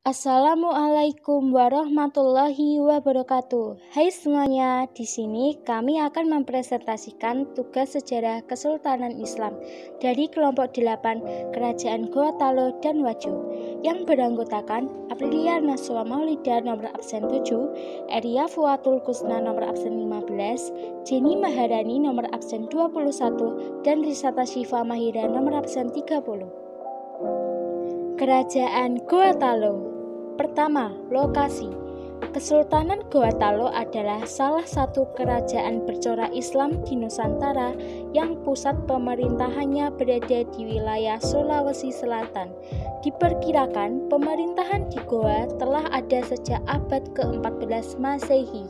Assalamualaikum warahmatullahi wabarakatuh. Hai semuanya, di sini kami akan mempresentasikan tugas sejarah Kesultanan Islam dari kelompok 8 Kerajaan Goa Talo dan Wajo yang beranggotakan Aprilia Naswa Maulida nomor absen 7, Eria Fuatul Kusna nomor absen 15, Jenny Maharani nomor absen 21, dan Risata Syifa Mahira nomor absen 30. Kerajaan Goa Talo. Pertama, lokasi. Kesultanan Goa Talo adalah salah satu kerajaan bercorak Islam di Nusantara yang pusat pemerintahannya berada di wilayah Sulawesi Selatan. Diperkirakan pemerintahan di Goa telah ada sejak abad ke-14 Masehi.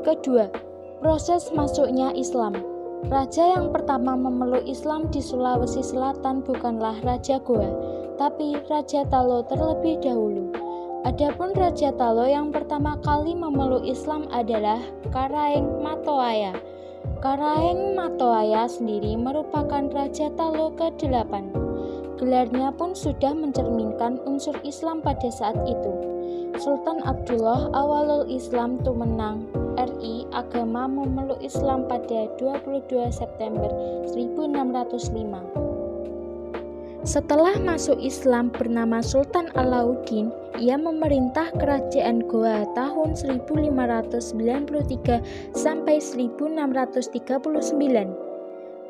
Kedua, proses masuknya Islam. Raja yang pertama memeluk Islam di Sulawesi Selatan bukanlah Raja Goa, tapi Raja Talo terlebih dahulu. Adapun Raja Talo yang pertama kali memeluk Islam adalah Karaeng Matoaya. Karaeng Matoaya sendiri merupakan Raja Talo ke-8. Gelarnya pun sudah mencerminkan unsur Islam pada saat itu. Sultan Abdullah Awalul Islam Tumenang RI agama memeluk Islam pada 22 September 1605. Setelah masuk Islam bernama Sultan Alauddin, ia memerintah kerajaan Goa tahun 1593 sampai 1639.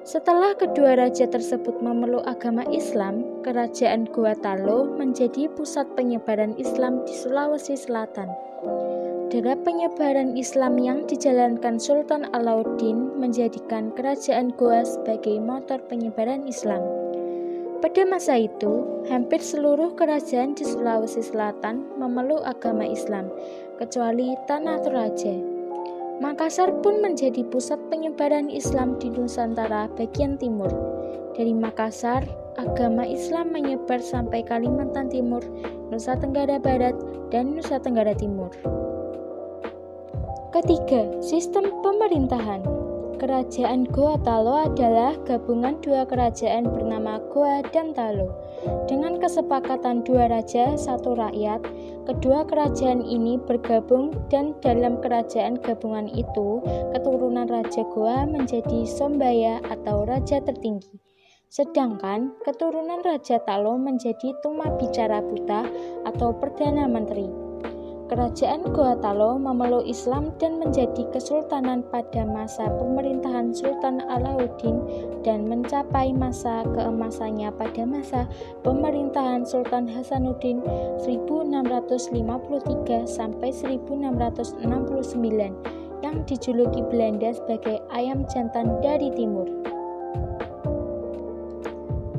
Setelah kedua raja tersebut memeluk agama Islam, kerajaan Goa Talo menjadi pusat penyebaran Islam di Sulawesi Selatan. Darah penyebaran Islam yang dijalankan Sultan Alauddin menjadikan kerajaan Goa sebagai motor penyebaran Islam. Pada masa itu, hampir seluruh kerajaan di Sulawesi Selatan memeluk agama Islam, kecuali Tanah Toraja. Makassar pun menjadi pusat penyebaran Islam di Nusantara bagian timur. Dari Makassar, agama Islam menyebar sampai Kalimantan Timur, Nusa Tenggara Barat, dan Nusa Tenggara Timur. Ketiga, sistem pemerintahan. Kerajaan Goa Talo adalah gabungan dua kerajaan bernama Goa dan Talo. Dengan kesepakatan dua raja, satu rakyat, kedua kerajaan ini bergabung dan dalam kerajaan gabungan itu, keturunan Raja Goa menjadi Sombaya atau Raja tertinggi. Sedangkan keturunan Raja Talo menjadi Tumabicara Buta atau Perdana Menteri. Kerajaan Goa Talo memeluk Islam dan menjadi kesultanan pada masa pemerintahan Sultan Alauddin dan mencapai masa keemasannya pada masa pemerintahan Sultan Hasanuddin 1653 sampai 1669 yang dijuluki Belanda sebagai ayam jantan dari timur.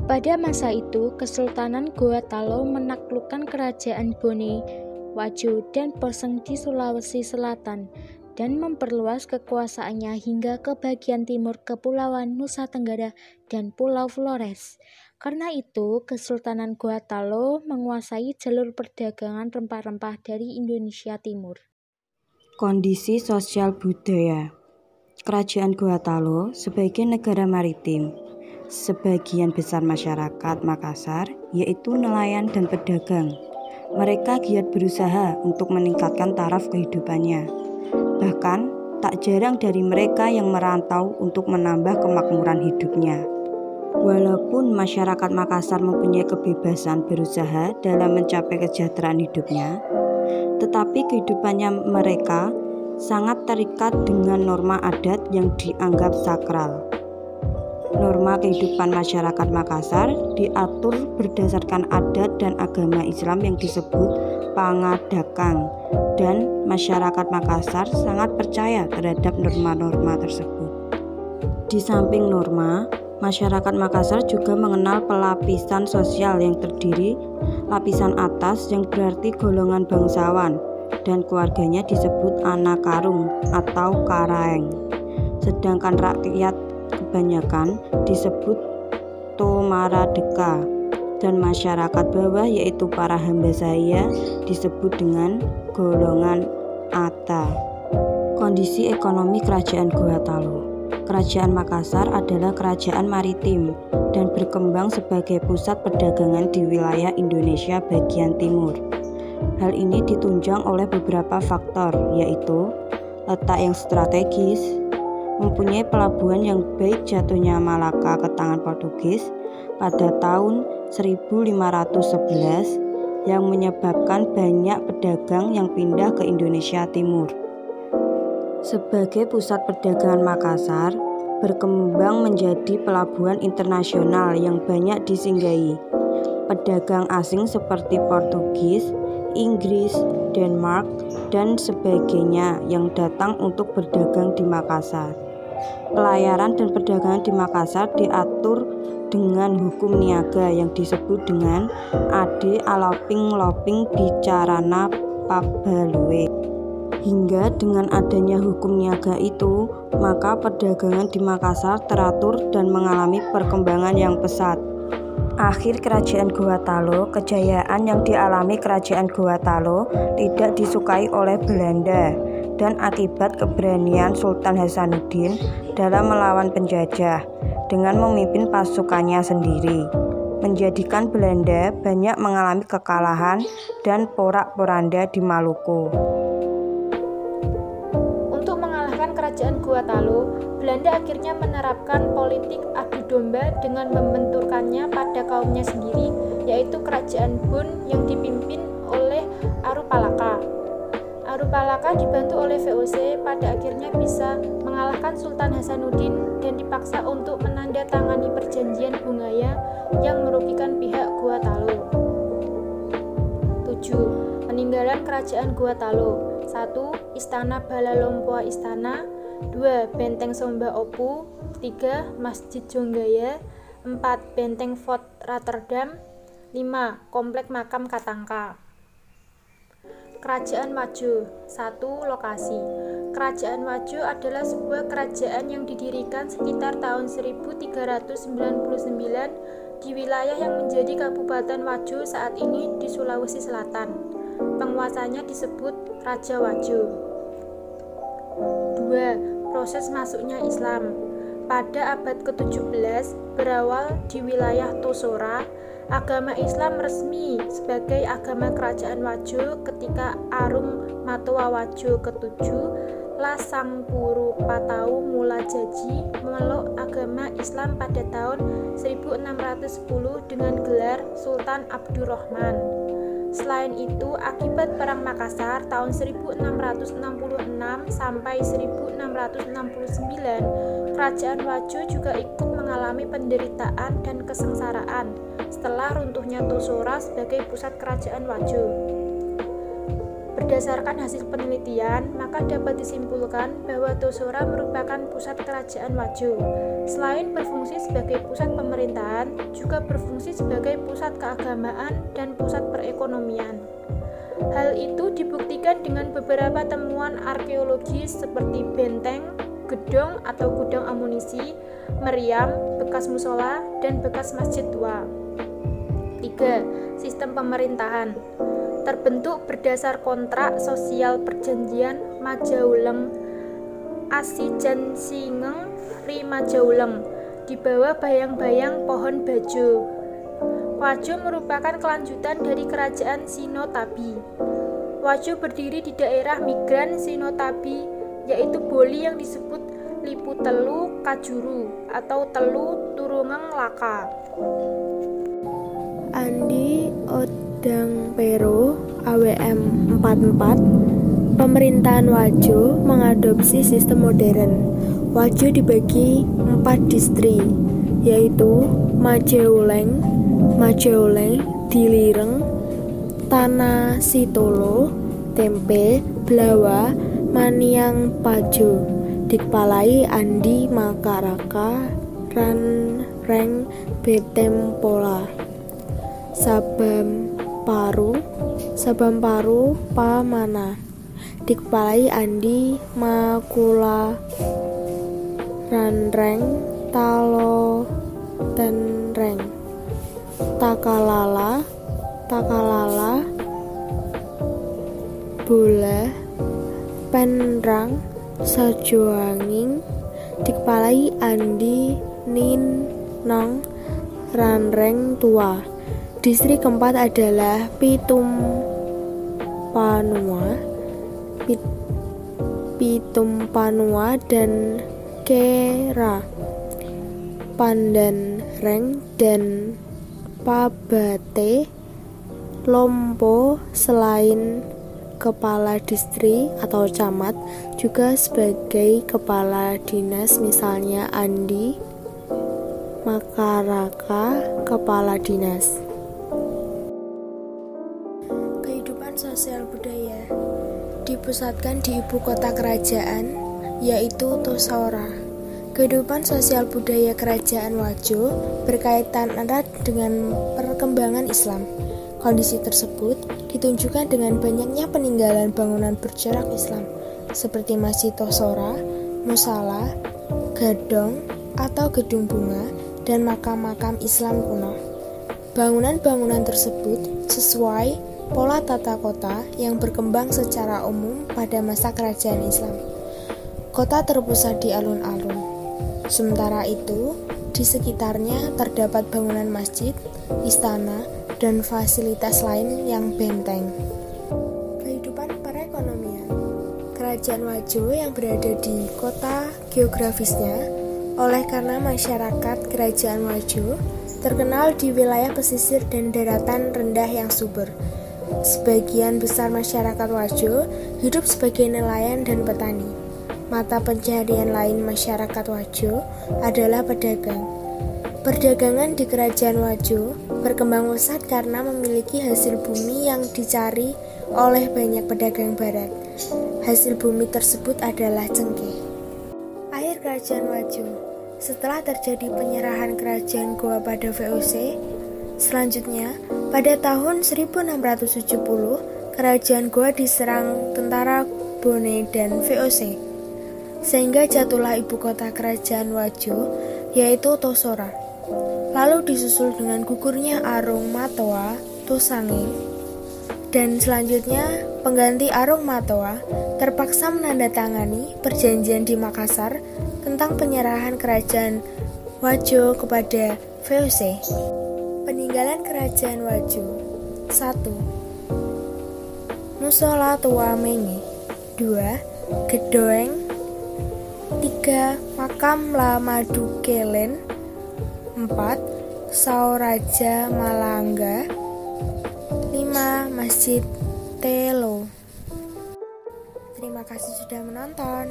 Pada masa itu, Kesultanan Goa Talo menaklukkan kerajaan Bone, Wajo, dan Perseng di Sulawesi Selatan dan memperluas kekuasaannya hingga ke bagian timur Kepulauan Nusa Tenggara dan Pulau Flores. Karena itu, Kesultanan Goa Talo menguasai jalur perdagangan rempah-rempah dari Indonesia Timur. Kondisi sosial budaya. Kerajaan Goa Talo sebagai negara maritim. Sebagian besar masyarakat Makassar yaitu nelayan dan pedagang. Mereka giat berusaha untuk meningkatkan taraf kehidupannya. Bahkan, tak jarang dari mereka yang merantau untuk menambah kemakmuran hidupnya. Walaupun masyarakat Makassar mempunyai kebebasan berusaha dalam mencapai kesejahteraan hidupnya, tetapi kehidupannya mereka sangat terikat dengan norma adat yang dianggap sakral. Norma kehidupan masyarakat Makassar diatur berdasarkan adat dan agama Islam yang disebut Pangadakang, dan masyarakat Makassar sangat percaya terhadap norma-norma tersebut. Di samping norma, masyarakat Makassar juga mengenal pelapisan sosial yang terdiri lapisan atas yang berarti golongan bangsawan dan keluarganya disebut anak karung atau karaeng. Sedangkan rakyat kebanyakan disebut Tomaradeka, dan masyarakat bawah yaitu para hamba sahaya disebut dengan golongan Ata. Kondisi ekonomi kerajaan Goa Talo. Kerajaan Makassar adalah kerajaan maritim dan berkembang sebagai pusat perdagangan di wilayah Indonesia bagian timur. Hal ini ditunjang oleh beberapa faktor, yaitu letak yang strategis, mempunyai pelabuhan yang baik. Jatuhnya Malaka ke tangan Portugis pada tahun 1511 yang menyebabkan banyak pedagang yang pindah ke Indonesia Timur. Sebagai pusat perdagangan, Makassar berkembang menjadi pelabuhan internasional yang banyak disinggahi pedagang asing seperti Portugis, Inggris, Denmark, dan sebagainya yang datang untuk berdagang di Makassar. Pelayaran dan perdagangan di Makassar diatur dengan hukum niaga yang disebut dengan Ade Aloping Loping Bicarana Pabalue. Hingga dengan adanya hukum niaga itu, maka perdagangan di Makassar teratur dan mengalami perkembangan yang pesat. Akhir Kerajaan Gorontalo, kejayaan yang dialami Kerajaan Gorontalo tidak disukai oleh Belanda dan akibat keberanian Sultan Hasanuddin dalam melawan penjajah dengan memimpin pasukannya sendiri, menjadikan Belanda banyak mengalami kekalahan dan porak-poranda di Maluku. Untuk mengalahkan Kerajaan Gorontalo, Belanda akhirnya menerapkan politik adu domba dengan membenturkannya pada kaumnya sendiri, yaitu Kerajaan Bon yang dipimpin oleh Arupalaka. Arupalaka dibantu oleh VOC pada akhirnya bisa mengalahkan Sultan Hasanuddin dan dipaksa untuk menandatangani perjanjian Bungaya yang merugikan pihak Gorontalo. 7. Peninggalan Kerajaan Gorontalo. 1. Istana Balalompoa Istana. 2. Benteng Somba Opu. 3. Masjid Jonggaya. 4. Benteng Fort Rotterdam. 5. Komplek Makam Katangka. Kerajaan Wajo. 1. Lokasi. Kerajaan Wajo adalah sebuah kerajaan yang didirikan sekitar tahun 1399 di wilayah yang menjadi Kabupaten Wajo saat ini di Sulawesi Selatan. Penguasanya disebut Raja Wajo. 2. Proses masuknya Islam. Pada abad ke-17 berawal di wilayah Tosora. Agama Islam resmi sebagai agama Kerajaan Wajo ketika Arung Matoa Wajo ke-7 Lasangpuru Patau Mula Jaji memeluk agama Islam pada tahun 1610 dengan gelar Sultan Abdurrahman. Selain itu, akibat Perang Makassar tahun 1666 sampai 1669, Kerajaan Wajo juga ikut mengalami penderitaan dan kesengsaraan setelah runtuhnya Tosora sebagai pusat Kerajaan Wajo. Berdasarkan hasil penelitian, maka dapat disimpulkan bahwa Tosora merupakan pusat Kerajaan Wajo. Selain berfungsi sebagai pusat pemerintahan, juga berfungsi sebagai pusat keagamaan dan pusat perekonomian. Hal itu dibuktikan dengan beberapa temuan arkeologis seperti benteng, gedung atau gudang amunisi, meriam, bekas musola, dan bekas masjid tua. 3. Sistem pemerintahan. Terbentuk berdasar kontrak sosial perjanjian Majauleng Asijansingeng Ri Majauleng di bawah bayang-bayang pohon bajo. Wajo merupakan kelanjutan dari kerajaan Sinotabi. Wajo berdiri di daerah migran Sinotabi, yaitu Boli yang disebut Lipu Telu Kajuru atau Telu Turungeng Laka. Andi Odang Pero AWM 44. Pemerintahan Wajo mengadopsi sistem modern. Wajo dibagi 4 distrik, yaitu Majeoleng, Dilireng, Tanah Sitolo, Tempe, Blawa, Maniang Pajo, dikepalai Andi Makaraka, Ranreng Betempola. Sabamparu Pamana, dikepalai Andi Makula, Ranreng Talo Tenreng. Takalala Bola Penrang Sajoanging, dikepalai Andi Ninong Ranreng Tua. Distrik keempat adalah Panua, Pitumpanua, dan Kera, Pandanreng, dan Pabate, Lompo. Selain kepala distrik atau camat, juga sebagai kepala dinas, misalnya Andi Makaraka, kepala dinas. Kehidupan sosial budaya dipusatkan di ibu kota kerajaan, yaitu Tosaora. Kehidupan sosial budaya kerajaan Wajo berkaitan erat dengan perkembangan Islam. Kondisi tersebut ditunjukkan dengan banyaknya peninggalan bangunan bercorak Islam, seperti Masjid Tosaora, musala, gadong atau gedung bunga, dan makam-makam Islam kuno. Bangunan-bangunan tersebut sesuai pola tata kota yang berkembang secara umum pada masa kerajaan Islam. Kota terpusat di alun-alun. Sementara itu, di sekitarnya terdapat bangunan masjid, istana, dan fasilitas lain yang benteng. Kehidupan perekonomian Kerajaan Wajo yang berada di kota geografisnya, oleh karena masyarakat Kerajaan Wajo terkenal di wilayah pesisir dan daratan rendah yang subur. Sebagian besar masyarakat Wajo hidup sebagai nelayan dan petani. Mata pencaharian lain masyarakat Wajo adalah pedagang. Perdagangan di Kerajaan Wajo berkembang pesat karena memiliki hasil bumi yang dicari oleh banyak pedagang barat. Hasil bumi tersebut adalah cengkeh. Akhir Kerajaan Wajo. Setelah terjadi penyerahan Kerajaan Goa pada VOC, selanjutnya pada tahun 1670 Kerajaan Goa diserang tentara Bone dan VOC, sehingga jatuhlah ibu kota Kerajaan Wajo, yaitu Tosaora. Lalu disusul dengan gugurnya Arung Matoa Tosange, dan selanjutnya pengganti Arung Matoa terpaksa menandatangani perjanjian di Makassar tentang penyerahan Kerajaan Wajo kepada VOC. Peninggalan Kerajaan Wajo. 1. Musola Tua Menge. 2. Gedoeng. 3. Makam Lamadu Kelen. 4. Sauraja Malangga. 5. Masjid Telo. Terima kasih sudah menonton.